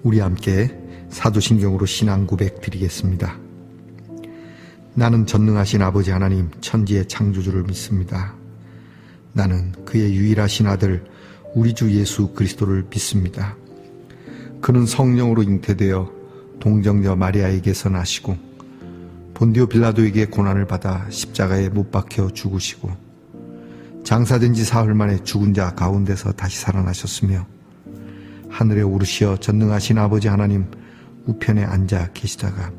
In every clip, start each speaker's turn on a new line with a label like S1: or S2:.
S1: 우리 함께 사도신경으로 신앙 고백 드리겠습니다. 나는 전능하신 아버지 하나님 천지의 창조주를 믿습니다. 나는 그의 유일하신 아들 우리 주 예수 그리스도를 믿습니다. 그는 성령으로 잉태되어 동정녀 마리아에게서 나시고 본디오 빌라도에게 고난을 받아 십자가에 못 박혀 죽으시고 장사된 지 사흘 만에 죽은 자 가운데서 다시 살아나셨으며 하늘에 오르시어 전능하신 아버지 하나님 우편에 앉아 계시다가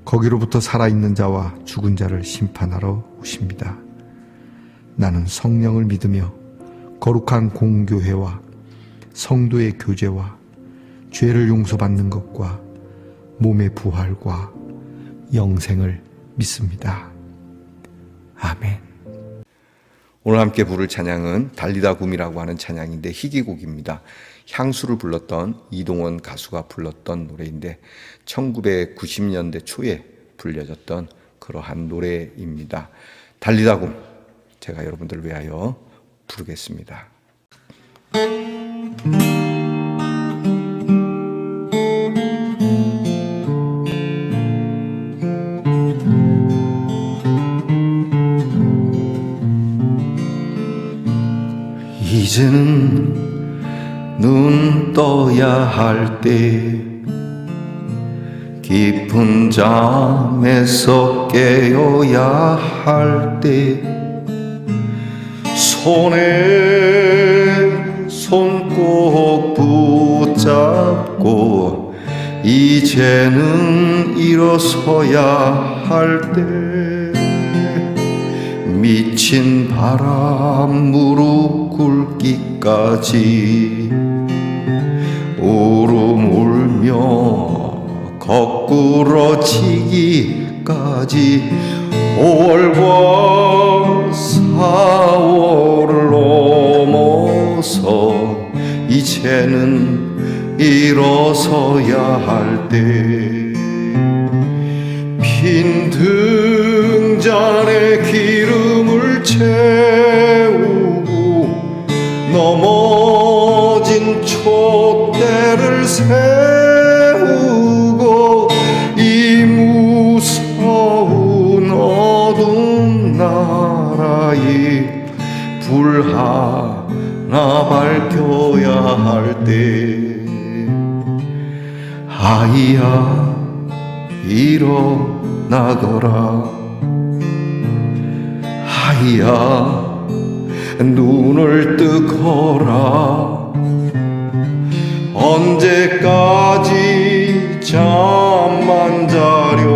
S1: 거기로부터 살아있는 자와 죽은 자를 심판하러 오십니다. 나는 성령을 믿으며 거룩한 공교회와 성도의 교제와 죄를 용서받는 것과 몸의 부활과 영생을 믿습니다. 아멘.
S2: 오늘 함께 부를 찬양은 달리다 굼이라고 하는 찬양인데 희귀곡입니다. 향수를 불렀던 이동원 가수가 불렀던 노래인데 1990년대 초에 불려졌던 그러한 노래입니다. 달리다 굼, 제가 여러분들을 위하여 부르겠습니다.
S1: 이제는 눈 떠야 할 때 깊은 잠에서 깨어야 할 때 손에 손 꼭 붙잡고 이제는 일어서야 할 때 미친 바람 무릎 꿇기까지 울음 울며 거꾸러지기까지 5월과 4월을 넘어서 이제는 일어서야 할 때 빈 등잔에 기름을 채우고 넘어진 촛대를 세우고 이 무서운 어두운 나라에 불 하나 밝혀야 할 때 아이야 일어나거라 아이야 눈을 뜨거라 언제까지 잠만 자려는가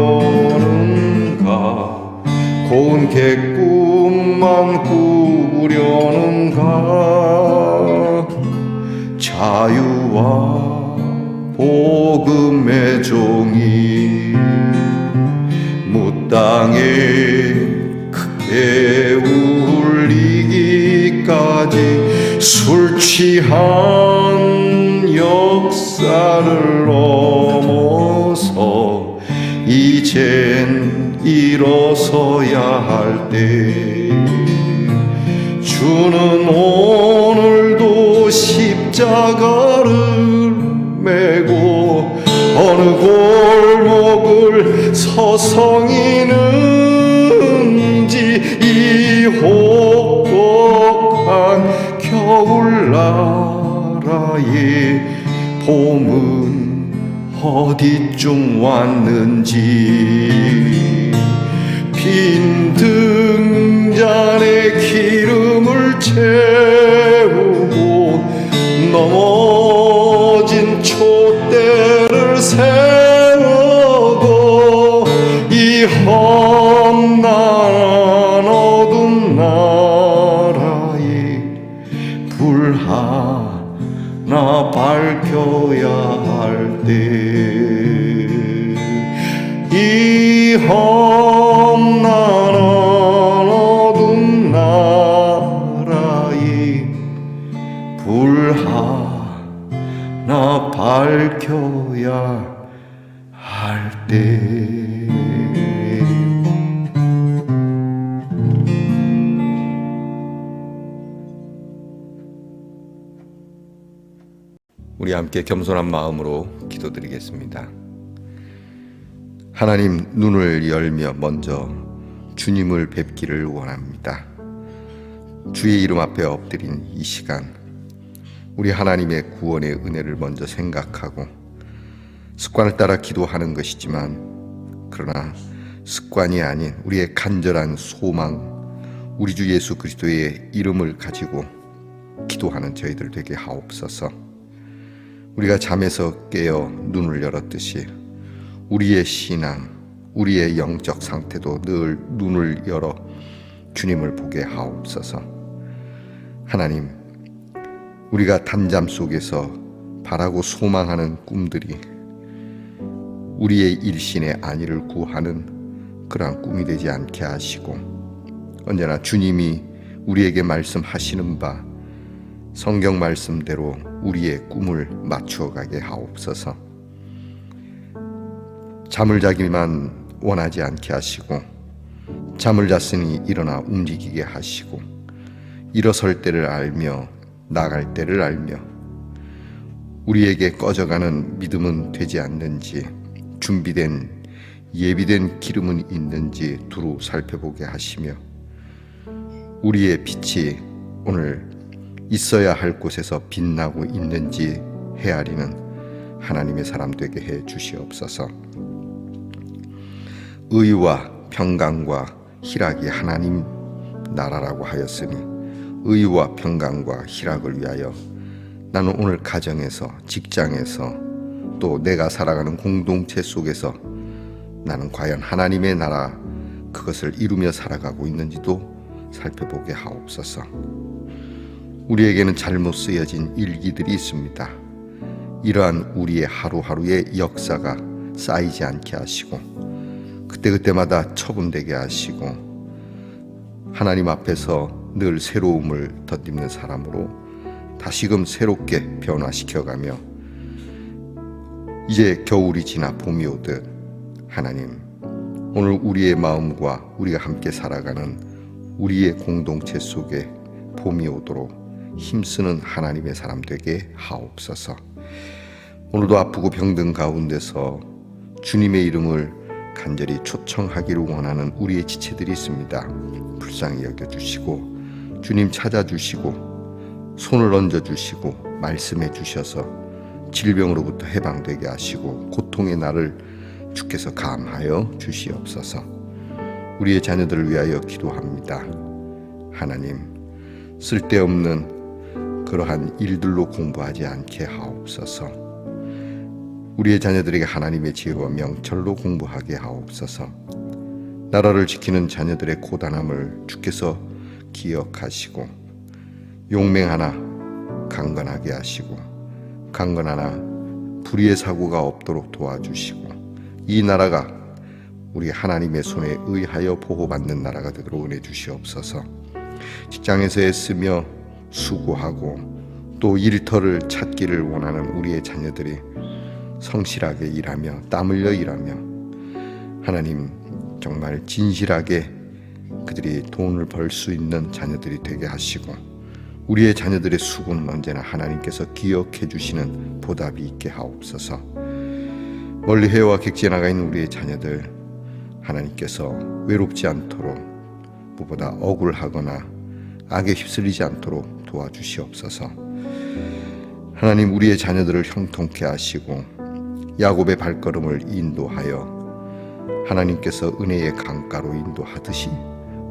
S1: 고운 개꿈만 꾸려는가 자유와 복음의 종이 무땅에 크게 울리기까지 술 취한 역사를 넘어서 이젠 일어서야 할 때 주는 오늘도 십자가를 메고 어느 골목을 서성이는지 이 혹독한 겨울나라에 봄은 어디쯤 왔는지 빈 등잔에 기름을 채우고 넘어진 촛대를 세우고 이 험난한 어두운 나라에 불 하나 밝혀야 할 때 이 험난한 어두운 나라에 불 하나 밝혀야 할 때
S2: 우리 함께 겸손한 마음으로 기도드리겠습니다. 하나님, 눈을 열며 먼저 주님을 뵙기를 원합니다. 주의 이름 앞에 엎드린 이 시간, 우리 하나님의 구원의 은혜를 먼저 생각하고 습관을 따라 기도하는 것이지만, 그러나 습관이 아닌 우리의 간절한 소망, 우리 주 예수 그리스도의 이름을 가지고 기도하는 저희들 되게 하옵소서. 우리가 잠에서 깨어 눈을 열었듯이 우리의 신앙, 우리의 영적 상태도 늘 눈을 열어 주님을 보게 하옵소서. 하나님, 우리가 단잠 속에서 바라고 소망하는 꿈들이 우리의 일신의 안위를 구하는 그러한 꿈이 되지 않게 하시고, 언제나 주님이 우리에게 말씀하시는 바 성경 말씀대로 우리의 꿈을 맞추어 가게 하옵소서. 잠을 자기만 원하지 않게 하시고, 잠을 잤으니 일어나 움직이게 하시고, 일어설 때를 알며 나갈 때를 알며, 우리에게 꺼져가는 믿음은 되지 않는지, 준비된 예비된 기름은 있는지 두루 살펴보게 하시며, 우리의 빛이 오늘 있어야 할 곳에서 빛나고 있는지 헤아리는 하나님의 사람 되게 해 주시옵소서. 의와 평강과 희락이 하나님 나라라고 하였으니, 의와 평강과 희락을 위하여 나는 오늘 가정에서, 직장에서, 또 내가 살아가는 공동체 속에서 나는 과연 하나님의 나라 그것을 이루며 살아가고 있는지도 살펴보게 하옵소서. 우리에게는 잘못 쓰여진 일기들이 있습니다. 이러한 우리의 하루하루의 역사가 쌓이지 않게 하시고, 그때그때마다 처분되게 하시고, 하나님 앞에서 늘 새로움을 덧입는 사람으로 다시금 새롭게 변화시켜가며, 이제 겨울이 지나 봄이 오듯 하나님, 오늘 우리의 마음과 우리가 함께 살아가는 우리의 공동체 속에 봄이 오도록 힘쓰는 하나님의 사람 되게 하옵소서. 오늘도 아프고 병든 가운데서 주님의 이름을 간절히 초청하기를 원하는 우리의 지체들이 있습니다. 불쌍히 여겨주시고 주님 찾아주시고 손을 얹어주시고 말씀해 주셔서 질병으로부터 해방되게 하시고 고통의 날을 주께서 감하여 주시옵소서. 우리의 자녀들을 위하여 기도합니다. 하나님, 쓸데없는 그러한 일들로 공부하지 않게 하옵소서. 우리의 자녀들에게 하나님의 지혜와 명철로 공부하게 하옵소서. 나라를 지키는 자녀들의 고단함을 주께서 기억하시고, 용맹 하나 강건하게 하시고, 강건 하나 불의의 사고가 없도록 도와주시고, 이 나라가 우리 하나님의 손에 의하여 보호받는 나라가 되도록 은혜 주시옵소서. 직장에서 애쓰며 수고하고 또 일터를 찾기를 원하는 우리의 자녀들이 성실하게 일하며 땀 흘려 일하며, 하나님 정말 진실하게 그들이 돈을 벌 수 있는 자녀들이 되게 하시고, 우리의 자녀들의 수고는 언제나 하나님께서 기억해 주시는 보답이 있게 하옵소서. 멀리 해와 객지에 나가 있는 우리의 자녀들, 하나님께서 외롭지 않도록, 무엇보다 억울하거나 악에 휩쓸리지 않도록 도와주시옵소서. 하나님, 우리의 자녀들을 형통케 하시고 야곱의 발걸음을 인도하여 하나님께서 은혜의 강가로 인도하듯이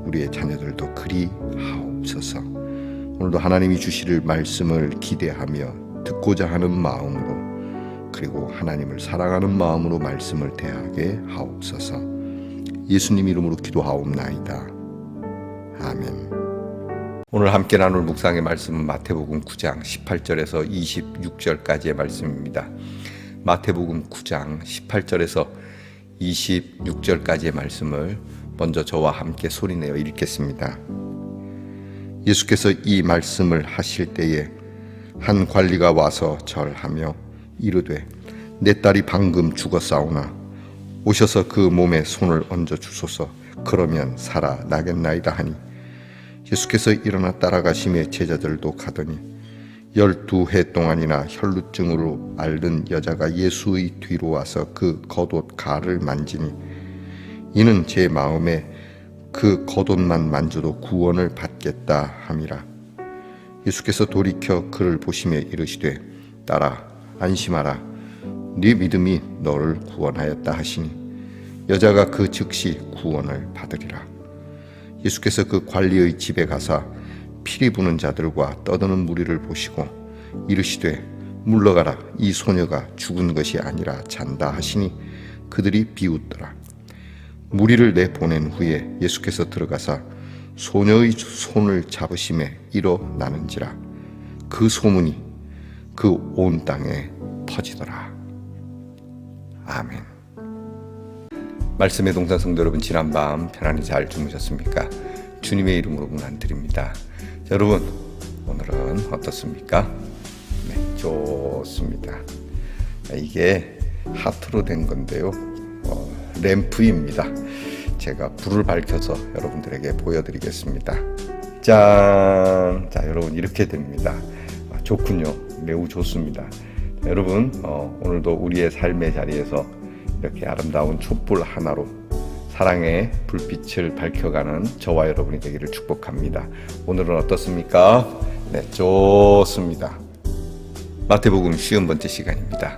S2: 우리의 자녀들도 그리 하옵소서. 오늘도 하나님이 주실 말씀을 기대하며 듣고자 하는 마음으로, 그리고 하나님을 사랑하는 마음으로 말씀을 대하게 하옵소서. 예수님 이름으로 기도하옵나이다. 아멘. 오늘 함께 나눌 묵상의 말씀은 마태복음 9장 18절에서 26절까지의 말씀입니다. 마태복음 9장 18절에서 26절까지의 말씀을 먼저 저와 함께 소리내어 읽겠습니다. 예수께서 이 말씀을 하실 때에 한 관리가 와서 절하며 이르되, 내 딸이 방금 죽었사오나 오셔서 그 몸에 손을 얹어 주소서. 그러면 살아나겠나이다 하니, 예수께서 일어나 따라가시며 제자들도 가더니 12해 동안이나 혈루증으로 앓는 여자가 예수의 뒤로 와서 그 겉옷 가를 만지니 이는 제 마음에 그 겉옷만 만져도 구원을 받겠다 함이라. 예수께서 돌이켜 그를 보시며 이르시되 딸아 안심하라 네 믿음이 너를 구원하였다 하시니 여자가 그 즉시 구원을 받으리라. 예수께서 그 관리의 집에 가사 피리 부는 자들과 떠드는 무리를 보시고 이르시되 물러가라 이 소녀가 죽은 것이 아니라 잔다 하시니 그들이 비웃더라. 무리를 내보낸 후에 예수께서 들어가사 소녀의 손을 잡으심에 일어나는지라 그 소문이 그 온 땅에 퍼지더라. 아멘. 말씀의 동산 성도 여러분, 지난밤 편안히 잘 주무셨습니까? 주님의 이름으로 문안드립니다. 여러분 오늘은 어떻습니까? 네, 좋습니다. 이게 하트로 된 건데요, 램프입니다. 제가 불을 밝혀서 여러분들에게 보여드리겠습니다. 짠! 자, 여러분 이렇게 됩니다. 좋군요. 매우 좋습니다. 자, 여러분 오늘도 우리의 삶의 자리에서 이렇게 아름다운 촛불 하나로 사랑의 불빛을 밝혀가는 저와 여러분이 되기를 축복합니다. 오늘은 어떻습니까? 네, 좋습니다. 마태복음 50번째 시간입니다.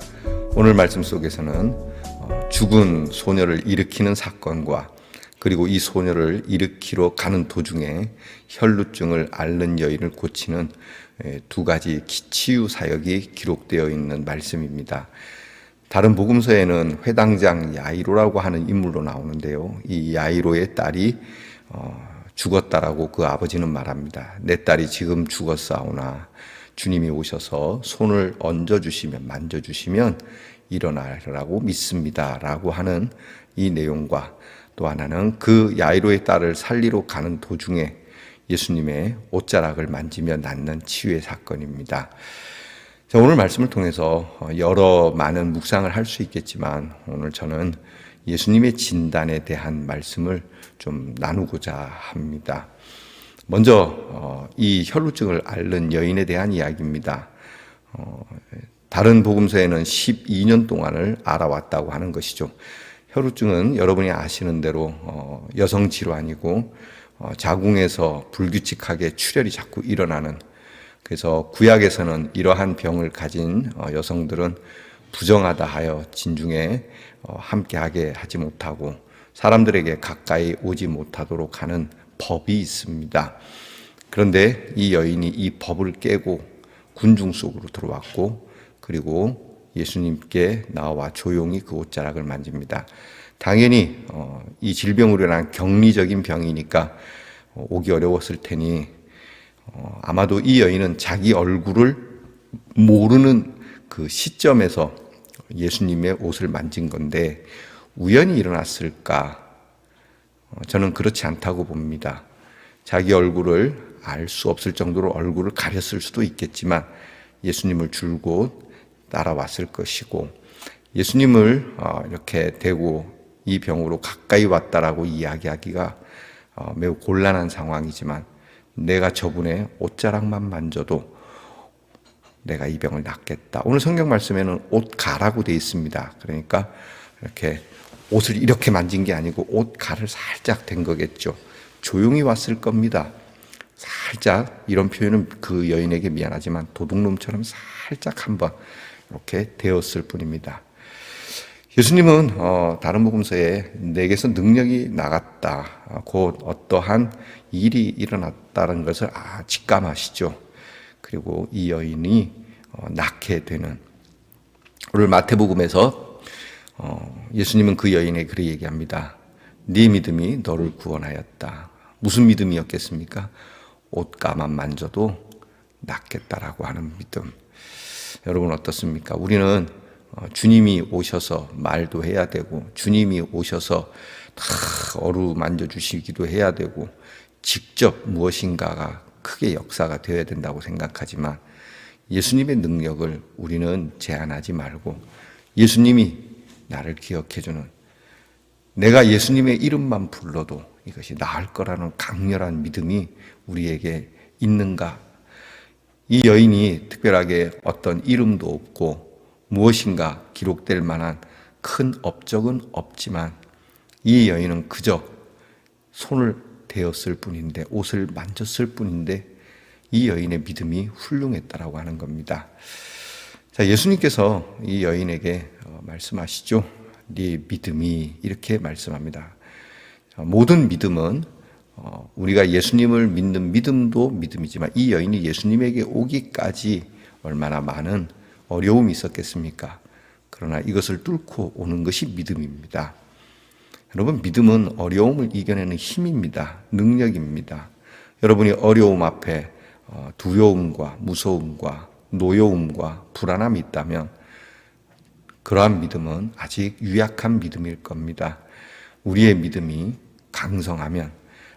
S2: 오늘 말씀 속에서는 죽은 소녀를 일으키는 사건과 그리고 이 소녀를 일으키러 가는 도중에 혈루증을 앓는 여인을 고치는 두 가지 치유 사역이 기록되어 있는 말씀입니다. 다른 복음서에는 회당장 야이로라고 하는 인물로 나오는데요, 이 야이로의 딸이 죽었다라고 그 아버지는 말합니다. 내 딸이 지금 죽었사오나 주님이 오셔서 손을 얹어주시면, 만져주시면 일어나라고 믿습니다 라고 하는 이 내용과, 또 하나는 그 야이로의 딸을 살리러 가는 도중에 예수님의 옷자락을 만지며 낫는 치유의 사건입니다. 자, 오늘 말씀을 통해서 여러 많은 묵상을 할 수 있겠지만 오늘 저는 예수님의 진단에 대한 말씀을 좀 나누고자 합니다. 먼저 이 혈루증을 앓는 여인에 대한 이야기입니다. 다른 복음서에는 12년 동안을 알아왔다고 하는 것이죠. 혈루증은 여러분이 아시는 대로 여성 질환이고 자궁에서 불규칙하게 출혈이 자꾸 일어나는, 그래서 구약에서는 이러한 병을 가진 여성들은 부정하다 하여 진중에 함께하게 하지 못하고 사람들에게 가까이 오지 못하도록 하는 법이 있습니다. 그런데 이 여인이 이 법을 깨고 군중 속으로 들어왔고 그리고 예수님께 나와 조용히 그 옷자락을 만집니다. 당연히 이 질병으로 인한 격리적인 병이니까 오기 어려웠을 테니 아마도 이 여인은 자기 얼굴을 모르는 그 시점에서 예수님의 옷을 만진 건데 우연히 일어났을까? 저는 그렇지 않다고 봅니다. 자기 얼굴을 알 수 없을 정도로 얼굴을 가렸을 수도 있겠지만 예수님을 줄곧 따라왔을 것이고, 예수님을 이렇게 대고 이 병으로 가까이 왔다라고 이야기하기가 매우 곤란한 상황이지만 내가 저분의 옷자락만 만져도 내가 이 병을 낫겠다. 오늘 성경 말씀에는 옷가라고 되어 있습니다. 그러니까 이렇게 옷을 이렇게 만진 게 아니고 옷가를 살짝 댄 거겠죠. 조용히 왔을 겁니다. 살짝, 이런 표현은 그 여인에게 미안하지만 도둑놈처럼 살짝 한번 이렇게 되었을 뿐입니다. 예수님은 다른 복음서에 내게서 능력이 나갔다, 곧 어떠한 일이 일어났다는 것을 직감하시죠. 그리고 이 여인이 낳게 되는, 오늘 마태복음에서 예수님은 그 여인에게 그렇게 얘기합니다. 네 믿음이 너를 구원하였다. 무슨 믿음이었겠습니까? 옷가만 만져도 낫겠다라고 하는 믿음. 여러분 어떻습니까? 우리는 주님이 오셔서 말도 해야 되고 주님이 오셔서 다 어루만져 주시기도 해야 되고 직접 무엇인가가 크게 역사가 되어야 된다고 생각하지만 예수님의 능력을 우리는 제한하지 말고 예수님이 나를 기억해주는, 내가 예수님의 이름만 불러도 이것이 나을 거라는 강렬한 믿음이 우리에게 있는가? 이 여인이 특별하게 어떤 이름도 없고 무엇인가 기록될 만한 큰 업적은 없지만 이 여인은 그저 손을 대었을 뿐인데, 옷을 만졌을 뿐인데 이 여인의 믿음이 훌륭했다라고 하는 겁니다. 자, 예수님께서 이 여인에게 말씀하시죠. 네 믿음이, 이렇게 말씀합니다. 모든 믿음은 우리가 예수님을 믿는 믿음도 믿음이지만 이 여인이 예수님에게 오기까지 얼마나 많은 어려움이 있었겠습니까? 그러나 이것을 뚫고 오는 것이 믿음입니다. 여러분, 믿음은 어려움을 이겨내는 힘입니다. 능력입니다. 여러분이 어려움 앞에 두려움과 무서움과 노여움과 불안함이 있다면 그러한 믿음은 아직 유약한 믿음일 겁니다. 우리의 믿음이 강성하면,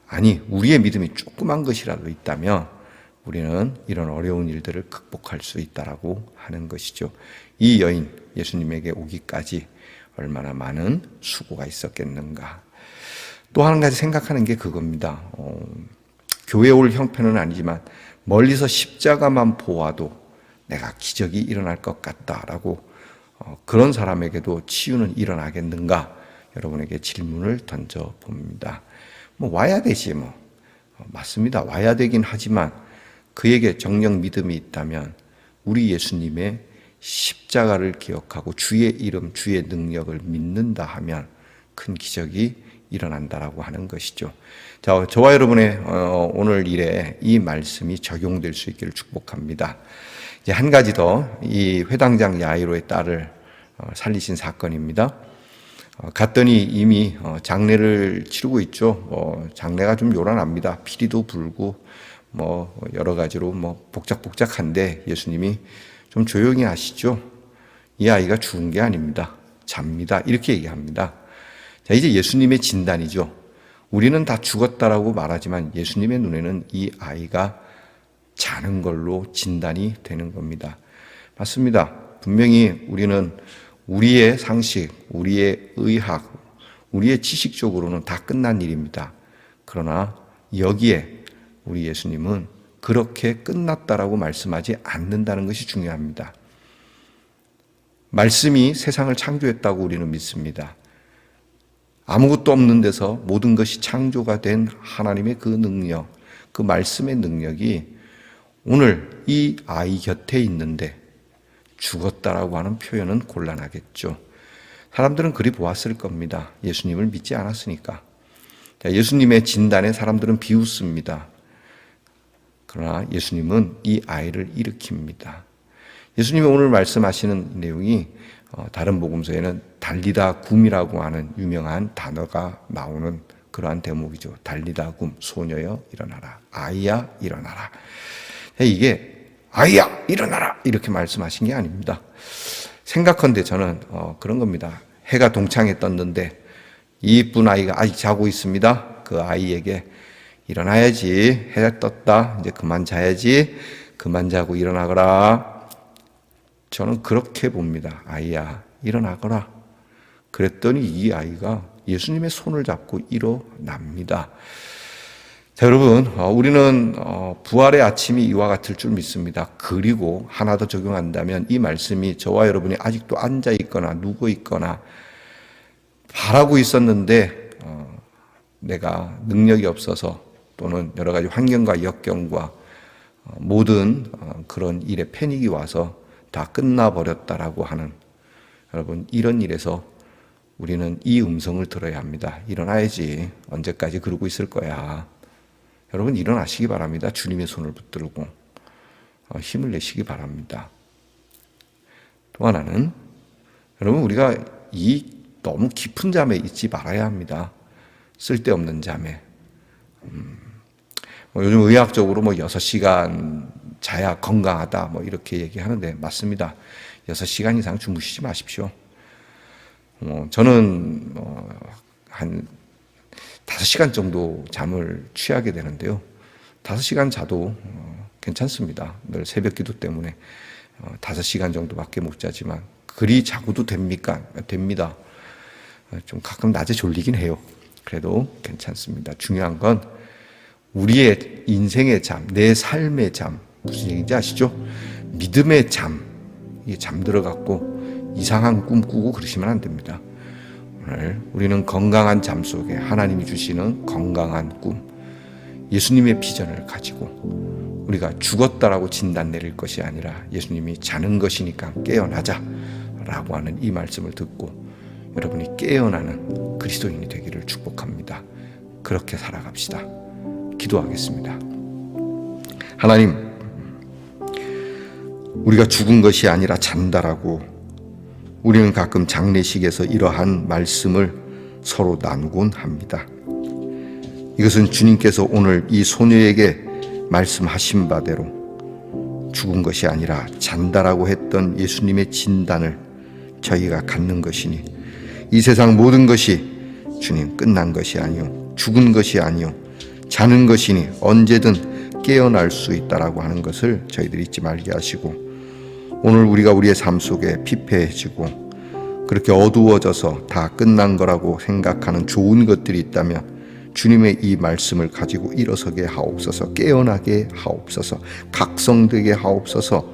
S2: 아니 우리의 믿음이 조그만 것이라도 있다면 우리는 이런 어려운 일들을 극복할 수 있다라고 하는 것이죠. 이 여인, 예수님에게 오기까지 얼마나 많은 수고가 있었겠는가. 또 한 가지 생각하는 게 그겁니다. 교회 올 형편은 아니지만 멀리서 십자가만 보아도 내가 기적이 일어날 것 같다라고 그런 사람에게도 치유는 일어나겠는가? 여러분에게 질문을 던져봅니다. 와야 되지 맞습니다. 와야 되긴 하지만 그에게 정녕 믿음이 있다면 우리 예수님의 십자가를 기억하고 주의 이름, 주의 능력을 믿는다 하면 큰 기적이 일어난다라고 하는 것이죠. 자, 저와 여러분의 오늘 일에 이 말씀이 적용될 수 있기를 축복합니다. 이제 한 가지 더, 이 회당장 야이로의 딸을 살리신 사건입니다. 갔더니 이미 장례를 치르고 있죠. 장례가 좀 요란합니다. 피리도 불고 여러 가지로 복작복작한데 예수님이 좀 조용히 하시죠. 이 아이가 죽은 게 아닙니다. 잡니다. 이렇게 얘기합니다. 자, 이제 예수님의 진단이죠. 우리는 다 죽었다라고 말하지만 예수님의 눈에는 이 아이가 자는 걸로 진단이 되는 겁니다. 맞습니다. 분명히 우리는 우리의 상식, 우리의 의학, 우리의 지식적으로는 다 끝난 일입니다. 그러나 여기에 우리 예수님은 그렇게 끝났다라고 말씀하지 않는다는 것이 중요합니다. 말씀이 세상을 창조했다고 우리는 믿습니다. 아무것도 없는 데서 모든 것이 창조가 된 하나님의 그 능력, 그 말씀의 능력이 오늘 이 아이 곁에 있는데 죽었다라고 하는 표현은 곤란하겠죠. 사람들은 그리 보았을 겁니다. 예수님을 믿지 않았으니까. 예수님의 진단에 사람들은 비웃습니다. 그러나 예수님은 이 아이를 일으킵니다. 예수님이 오늘 말씀하시는 내용이 다른 복음서에는 달리다 굼이라고 하는 유명한 단어가 나오는 그러한 대목이죠. 달리다 굼, 소녀여 일어나라, 아이야 일어나라. 이게 아이야 일어나라 이렇게 말씀하신 게 아닙니다. 생각컨대 저는 그런 겁니다. 해가 동창에 떴는데 이쁜 아이가 아직 자고 있습니다. 그 아이에게 일어나야지, 해가 떴다, 이제 그만 자야지, 그만 자고 일어나거라. 저는 그렇게 봅니다. 아이야 일어나거라. 그랬더니 이 아이가 예수님의 손을 잡고 일어납니다. 자, 여러분, 우리는 부활의 아침이 이와 같을 줄 믿습니다. 그리고 하나 더 적용한다면 이 말씀이 저와 여러분이 아직도 앉아 있거나 누워 있거나 바라고 있었는데 내가 능력이 없어서 또는 여러 가지 환경과 역경과 모든 그런 일에 패닉이 와서 다 끝나버렸다라고 하는, 여러분, 이런 일에서 우리는 이 음성을 들어야 합니다. 일어나야지. 언제까지 그러고 있을 거야. 여러분, 일어나시기 바랍니다. 주님의 손을 붙들고 힘을 내시기 바랍니다. 또 하나는, 여러분, 우리가 이 너무 깊은 잠에 있지 말아야 합니다. 쓸데없는 잠에. 요즘 의학적으로 6시간 자야 건강하다 이렇게 얘기하는데 맞습니다. 6시간 이상 주무시지 마십시오. 저는 한 5시간 정도 잠을 취하게 되는데요. 5시간 자도 괜찮습니다. 늘 새벽 기도 때문에 5시간 정도밖에 못 자지만 그리 자고도 됩니까? 됩니다. 좀 가끔 낮에 졸리긴 해요. 그래도 괜찮습니다. 중요한 건 우리의 인생의 잠, 내 삶의 잠, 무슨 얘기인지 아시죠? 믿음의 잠, 이게 잠들어갖고 이상한 꿈 꾸고 그러시면 안 됩니다. 오늘 우리는 건강한 잠 속에 하나님이 주시는 건강한 꿈, 예수님의 비전을 가지고 우리가 죽었다라고 진단 내릴 것이 아니라 예수님이 자는 것이니까 깨어나자 라고 하는 이 말씀을 듣고 여러분이 깨어나는 그리스도인이 되기를 축복합니다. 그렇게 살아갑시다. 기도하겠습니다. 하나님, 우리가 죽은 것이 아니라 잔다라고 우리는 가끔 장례식에서 이러한 말씀을 서로 나누곤 합니다. 이것은 주님께서 오늘 이 소녀에게 말씀하신 바대로 죽은 것이 아니라 잔다라고 했던 예수님의 진단을 저희가 갖는 것이니 이 세상 모든 것이 주님 끝난 것이 아니요 죽은 것이 아니요 자는 것이니 언제든 깨어날 수 있다라고 하는 것을 저희들이 잊지 말게 하시고, 오늘 우리가 우리의 삶 속에 피폐해지고 그렇게 어두워져서 다 끝난 거라고 생각하는 좋은 것들이 있다면 주님의 이 말씀을 가지고 일어서게 하옵소서, 깨어나게 하옵소서, 각성되게 하옵소서.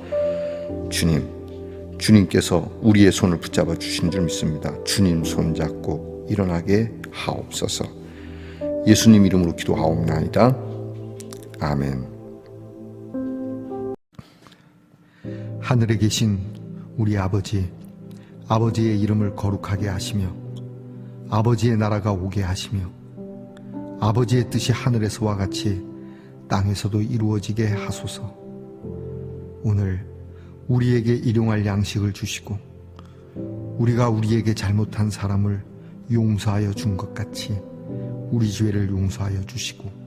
S2: 주님께서 우리의 손을 붙잡아 주신 줄 믿습니다. 주님 손잡고 일어나게 하옵소서. 예수님 이름으로 기도하옵나이다. 아멘.
S3: 하늘에 계신 우리 아버지, 아버지의 이름을 거룩하게 하시며 아버지의 나라가 오게 하시며 아버지의 뜻이 하늘에서와 같이 땅에서도 이루어지게 하소서. 오늘 우리에게 일용할 양식을 주시고 우리가 우리에게 잘못한 사람을 용서하여 준 것 같이 우리 죄를 용서하여 주시고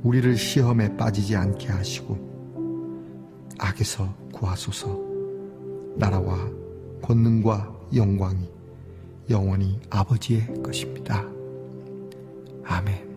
S3: 우리를 시험에 빠지지 않게 하시고 악에서 구하소서. 나라와 권능과 영광이 영원히 아버지의 것입니다. 아멘.